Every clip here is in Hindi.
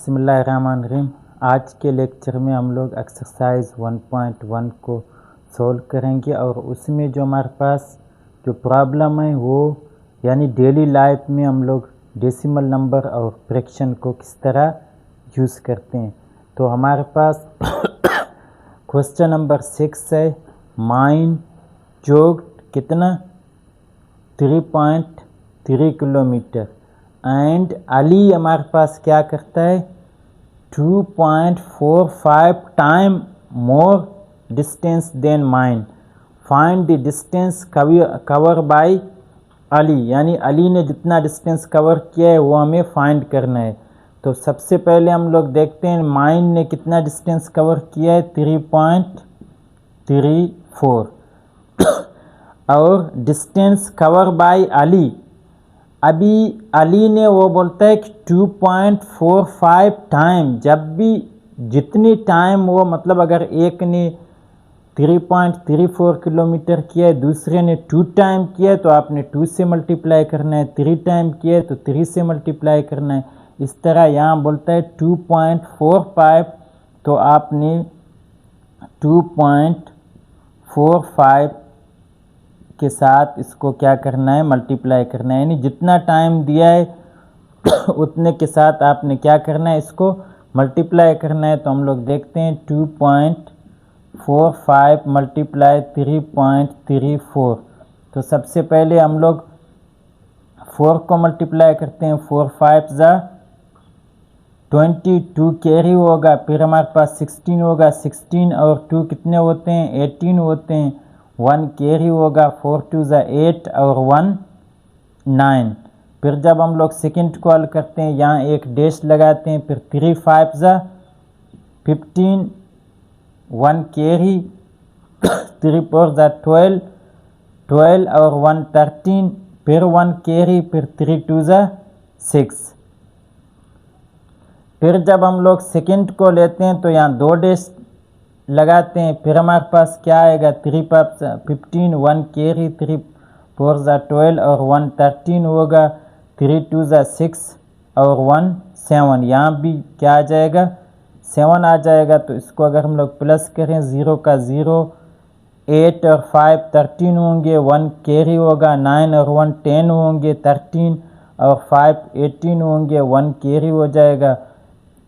बिस्मिल्लाहिर्रहमानिर्रहीम। आज के लेक्चर में हम लोग एक्सरसाइज 1.1 को सॉल्व करेंगे और उसमें जो हमारे पास जो प्रॉब्लम है वो यानी डेली लाइफ में हम लोग डेसिमल नंबर और फ्रैक्शन को किस तरह यूज़ करते हैं। तो हमारे पास क्वेश्चन नंबर 6 है, माइन जोग्ड कितना 3.3 किलोमीटर एंड अली हमारे पास क्या करता है 2.45 time more distance then mine. Find the distance cover by Ali, यानी अली ने जितना डिस्टेंस कवर किया है वो हमें फाइंड करना है। तो सबसे पहले हम लोग देखते हैं माइन ने कितना डिस्टेंस कवर किया है 3.34 और डिस्टेंस कवर बाय अली, अभी अली ने वो बोलता है कि 2.45 टाइम। जब भी जितनी टाइम वो मतलब अगर एक ने 3.34 किलोमीटर किया है, दूसरे ने 2 टाइम किया है तो आपने 2 से मल्टीप्लाई करना है, 3 टाइम किया है तो 3 से मल्टीप्लाई करना है। इस तरह यहाँ बोलता है 2.45 तो आपने 2.45 के साथ इसको क्या करना है मल्टीप्लाई करना है, यानी जितना टाइम दिया है उतने के साथ आपने क्या करना है इसको मल्टीप्लाई करना है। तो हम लोग देखते हैं 2.45 मल्टीप्लाई 3.34। तो सबसे पहले हम लोग 4 को मल्टीप्लाई करते हैं, 4 5 जा 22 कैरी होगा, फिर हमारे पास 16 होगा, 16 और 2 कितने होते हैं 18 होते हैं, 1 कैरी होगा, 4 2 जा 8 और 1 9। फिर जब हम लोग सेकेंड को हल करते हैं यहाँ एक डैश लगाते हैं, फिर 3 5 जा 15, 1 कैरी 3 4 जा 12 12 और 1 13, फिर 1 कैरी, फिर 3 2 जा 6। फिर जब हम लोग सेकेंड को लेते हैं तो यहाँ 2 डैश लगाते हैं, फिर हमारे पास क्या आएगा 3 5 15, 1 कैरी 3 4 जा 12 और 1 13 होगा, 3 2 जा 6 और 1 7। यहाँ भी क्या आ जाएगा 7 आ जाएगा। तो इसको अगर हम लोग प्लस करें 0 का 0, 8 और 5 13 होंगे, 1 कैरी होगा, 9 और 1 10 होंगे, 13 और 5 18 होंगे, 1 कैरी हो जाएगा,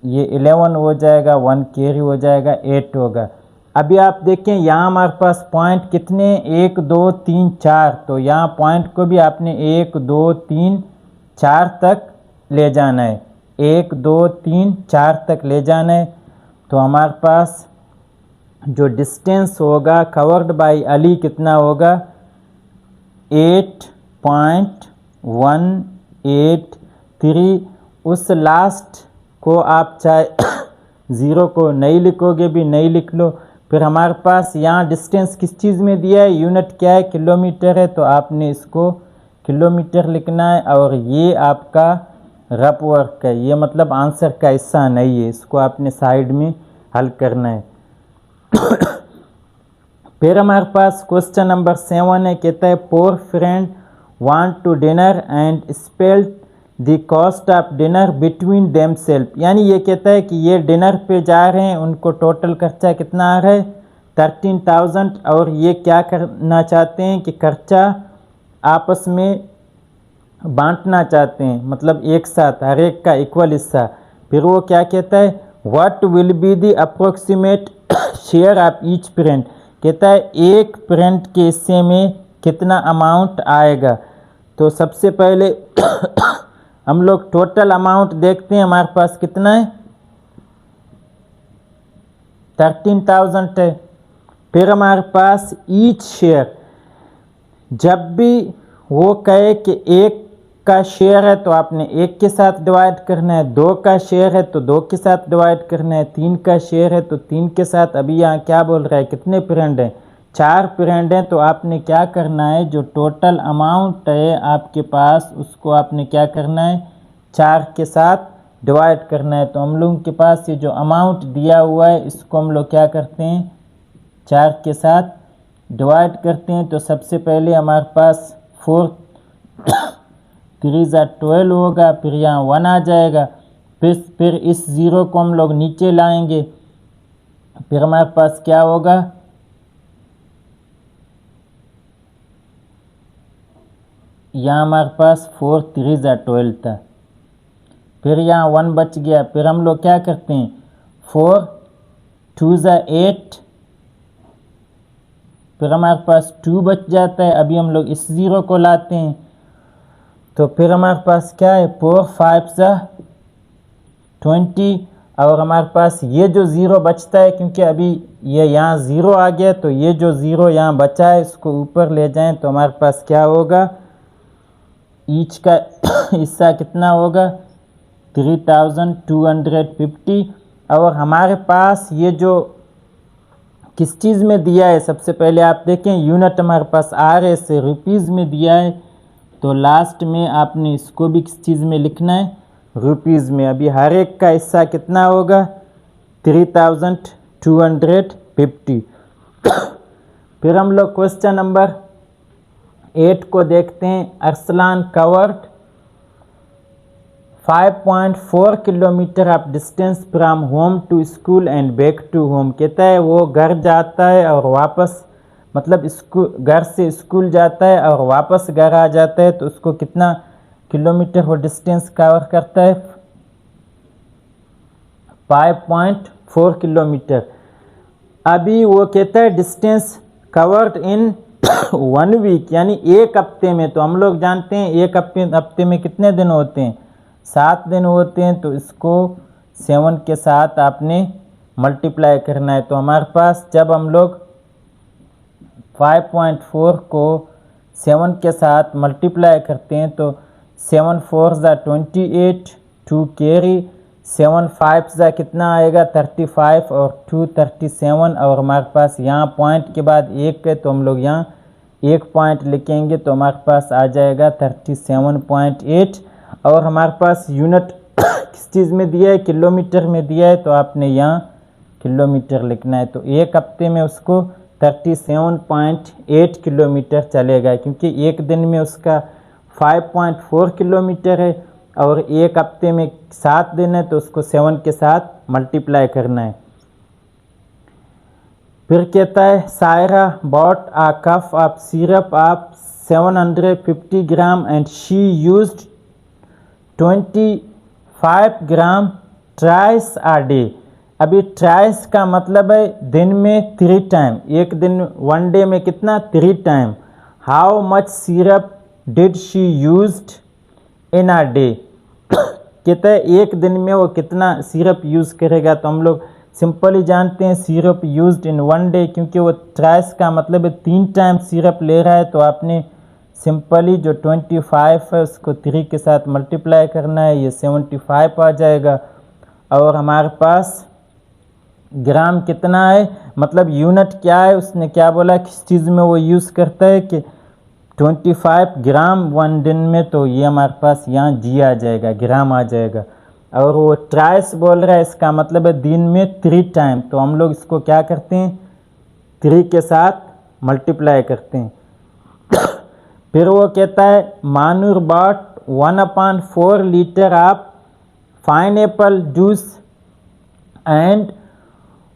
ये 11 हो जाएगा, 1 कैरी हो जाएगा, 8 होगा। अभी आप देखें यहाँ हमारे पास पॉइंट कितने 1 2 3 4, तो यहाँ पॉइंट को भी आपने 1 2 3 4 तक ले जाना है, 1 2 3 4 तक ले जाना है। तो हमारे पास जो डिस्टेंस होगा कवर्ड बाय अली कितना होगा 8.183। उस लास्ट को आप चाहे 0 को नहीं लिखोगे भी नहीं लिख लो। फिर हमारे पास यहाँ डिस्टेंस किस चीज़ में दिया है, यूनिट क्या है किलोमीटर है, तो आपने इसको किलोमीटर लिखना है और ये आपका रफ वर्क है, ये मतलब आंसर का हिस्सा नहीं है, इसको आपने साइड में हल करना है। फिर हमारे पास क्वेश्चन नंबर 7 है, कहता है 4 friend want to dinner and spelled the cost of dinner between them self, यानी ये कहता है कि ये डिनर पे जा रहे हैं, उनको टोटल खर्चा कितना आ रहा है 13,000 और ये क्या करना चाहते हैं कि खर्चा आपस में बांटना चाहते हैं, मतलब एक साथ हर एक का इक्वल हिस्सा। फिर वो क्या कहता है what will be the approximate share of each friend, कहता है एक फ्रेंड के हिस्से में कितना अमाउंट आएगा। तो सबसे पहले हम लोग टोटल अमाउंट देखते हैं, हमारे पास कितना है 13,000 है। फिर हमारे पास ईच शेयर, जब भी वो कहे कि 1 का शेयर है तो आपने 1 के साथ डिवाइड करना है, 2 का शेयर है तो 2 के साथ डिवाइड करना है, 3 का शेयर है तो 3 के साथ। अभी यहाँ क्या बोल रहा है कितने फ्रेंड हैं 4 फ्रेंड हैं, तो आपने क्या करना है जो टोटल अमाउंट है आपके पास उसको आपने क्या करना है 4 के साथ डिवाइड करना है। तो हम लोगों के पास ये जो अमाउंट दिया हुआ है इसको हम लोग क्या करते हैं 4 के साथ डिवाइड करते हैं। तो सबसे पहले हमारे पास 4 3 जा 12 होगा, फिर यहाँ 1 आ जाएगा, फिर इस ज़ीरो को हम लोग नीचे लाएंगे, फिर हमारे पास क्या होगा, यहाँ हमारे पास 4 3 12 था, फिर यहाँ 1 बच गया। फिर हम लोग क्या करते हैं, 4 2 8, फिर हमारे पास 2 बच जाता है। अभी हम लोग इस ज़ीरो को लाते हैं, तो फिर हमारे पास क्या है, 4 5 20, और हमारे पास ये जो ज़ीरो बचता है, क्योंकि अभी ये यहाँ ज़ीरो आ गया, तो ये जो ज़ीरो यहाँ बचा है इसको ऊपर ले जाएं तो हमारे पास क्या होगा, ईच का हिस्सा कितना होगा, 3250। और हमारे पास ये जो किस चीज़ में दिया है, सबसे पहले आप देखें यूनिट हमारे पास RS से रुपीज़ में दिया है, तो लास्ट में आपने इसको भी किस चीज़ में लिखना है, रुपीज़ में। अभी हर एक का हिस्सा कितना होगा, 3250। फिर हम लोग क्वेश्चन नंबर 8 को देखते हैं। Arsalan covered 5.4 kilometre of distance from home to school and back to home. कहता है वो घर जाता है और वापस, मतलब घर से स्कूल जाता है और वापस घर आ जाता है, तो उसको कितना किलोमीटर वो डिस्टेंस कवर करता है, 5.4 किलोमीटर। अभी वो कहता है डिस्टेंस कवर्ड इन 1 वीक, यानी एक हफ्ते में। तो हम लोग जानते हैं एक हफ्ते में कितने दिन होते हैं, 7 दिन होते हैं, तो इसको 7 के साथ आपने मल्टीप्लाई करना है। तो हमारे पास जब हम लोग 5.4 को 7 के साथ मल्टीप्लाई करते हैं तो 7 4 28, 2 कैरी, 7 5 कितना आएगा, 35, और 2 37, और हमारे पास यहाँ पॉइंट के बाद एक है, तो हम लोग यहाँ एक पॉइंट लिखेंगे, तो हमारे पास आ जाएगा 37.8। और हमारे पास यूनिट किस चीज़ में दिया है, किलोमीटर में दिया है, तो आपने यहाँ किलोमीटर लिखना है। तो एक हफ्ते में उसको 37.8 किलोमीटर चलेगा, क्योंकि एक दिन में उसका 5.4 किलोमीटर है और एक हफ्ते में 7 दिन है, तो उसको 7 के साथ मल्टीप्लाई करना है। फिर कहता है Saira bought a cup of syrup of 750 gram and she used 25 gram ट्राइस a day. अभी ट्राइस का मतलब है दिन में 3 टाइम, एक दिन 1 डे में कितना, 3 time. How much syrup did she used in a day. कहते हैं एक दिन में वो कितना सिरप यूज़ करेगा, तो हम लोग सिंपली जानते हैं सिरप यूज्ड इन 1 डे, क्योंकि वो ट्राइस का मतलब है 3 टाइम सिरप ले रहा है, तो आपने सिंपली जो 25 है उसको 3 के साथ मल्टीप्लाई करना है, ये 75 आ जाएगा। और हमारे पास ग्राम कितना है, मतलब यूनिट क्या है, उसने क्या बोला किस चीज़ में वो यूज़ करता है कि 25 ग्राम 1 दिन में, तो ये हमारे पास यहाँ जी आ जाएगा, ग्राम आ जाएगा। और वो ट्राइस बोल रहा है, इसका मतलब है दिन में 3 टाइम, तो हम लोग इसको क्या करते हैं, 3 के साथ मल्टीप्लाई करते हैं। फिर वो कहता है मानूर bought 1/4 litre of pineapple juice and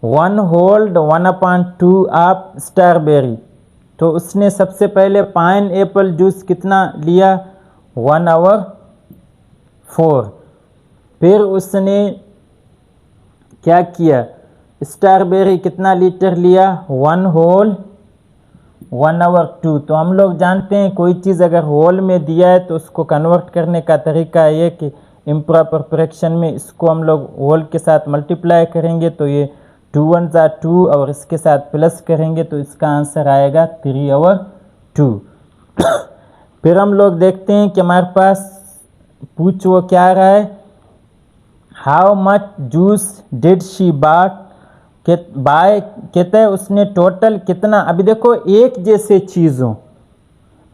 1 hold 1/2 of strawberry. तो उसने सबसे पहले पाइन एप्पल जूस कितना लिया, 1/4। फिर उसने क्या किया, स्ट्रॉबेरी कितना लीटर लिया, 1 होल 1/2। तो हम लोग जानते हैं कोई चीज़ अगर होल में दिया है तो उसको कन्वर्ट करने का तरीका ये कि इम्प्रॉपर फ्रैक्शन में इसको हम लोग होल के साथ मल्टीप्लाई करेंगे, तो ये 2 1 2, और इसके साथ प्लस करेंगे तो इसका आंसर आएगा 3/2। फिर हम लोग देखते हैं कि हमारे पास पूछ वो क्या रहा है, how much juice did she buy, कहते हैं उसने टोटल कितना। अभी देखो एक जैसे चीज़ों,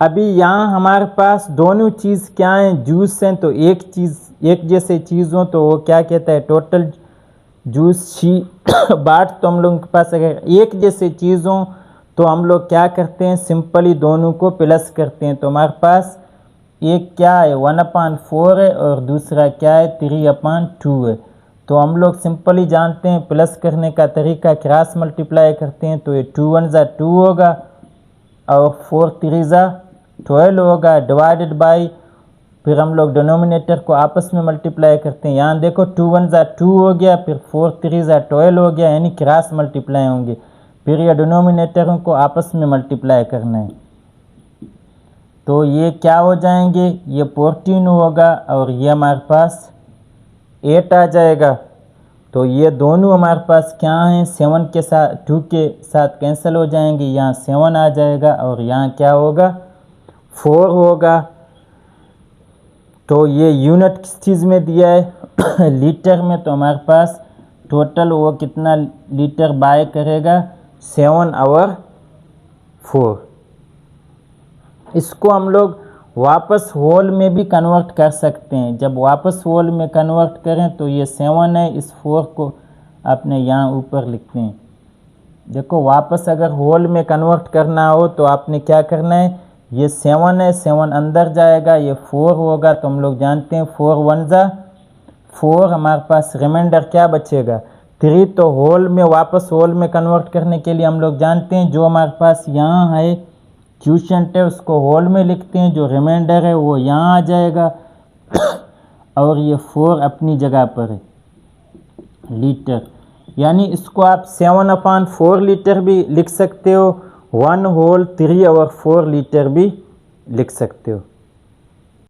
अभी यहाँ हमारे पास दोनों चीज़ क्या हैं, जूस हैं, तो एक जैसे चीज़ों, तो वो क्या कहता है टोटल जूस शी बाट। तो हम लोगों के पास अगर एक जैसे चीज़ हो तो हम लोग क्या करते हैं, सिंपली दोनों को प्लस करते हैं। तो हमारे पास एक क्या है 1/4 है और दूसरा क्या है 3/2 है। तो हम लोग सिंपली जानते हैं प्लस करने का तरीका, क्रॉस मल्टीप्लाई करते हैं तो ये 2 1 ज़ा 2 होगा और 4 3 ज़ा 12 होगा, डिवाइडेड बाई, फिर हम लोग डिनोमिनेटर को आपस में मल्टीप्लाई करते हैं। यहाँ देखो 2 1 ज़ा 2 हो गया, फिर 4 3 ज़ा 12 हो गया, यानी क्रॉस मल्टीप्लाई होंगे। फिर ये डिनोमिनेटरों को आपस में मल्टीप्लाई करना है तो ये क्या हो जाएंगे, ये 14 होगा और ये हमारे पास 8 आ जाएगा। तो ये दोनों हमारे पास क्या हैं, 7 के साथ 2 के साथ कैंसिल हो जाएंगे, यहाँ 7 आ जाएगा और यहाँ क्या होगा 4 होगा। तो ये यूनिट किस चीज़ में दिया है लीटर में, तो हमारे पास टोटल वो कितना लीटर बाय करेगा 7/4। इसको हम लोग वापस होल में भी कन्वर्ट कर सकते हैं। जब वापस होल में कन्वर्ट करें तो ये 7 है, इस 4 को आपने यहाँ ऊपर लिखते हैं। देखो वापस अगर होल में कन्वर्ट करना हो तो आपने क्या करना है, ये 7 है, 7 अंदर जाएगा, ये 4 होगा। तो हम लोग जानते हैं 4 1 ज़ा 4, हमारे पास रिमाइंडर क्या बचेगा 3। तो होल में वापस होल में कन्वर्ट करने के लिए हम लोग जानते हैं जो हमारे पास यहाँ है क्वोशिएंट है उसको होल में लिखते हैं, जो रिमाइंडर है वो यहाँ आ जाएगा और ये 4 अपनी जगह पर है लीटर, यानी इसको आप 7/4 लीटर भी लिख सकते हो, 1 होल 3/4 लीटर भी लिख सकते हो।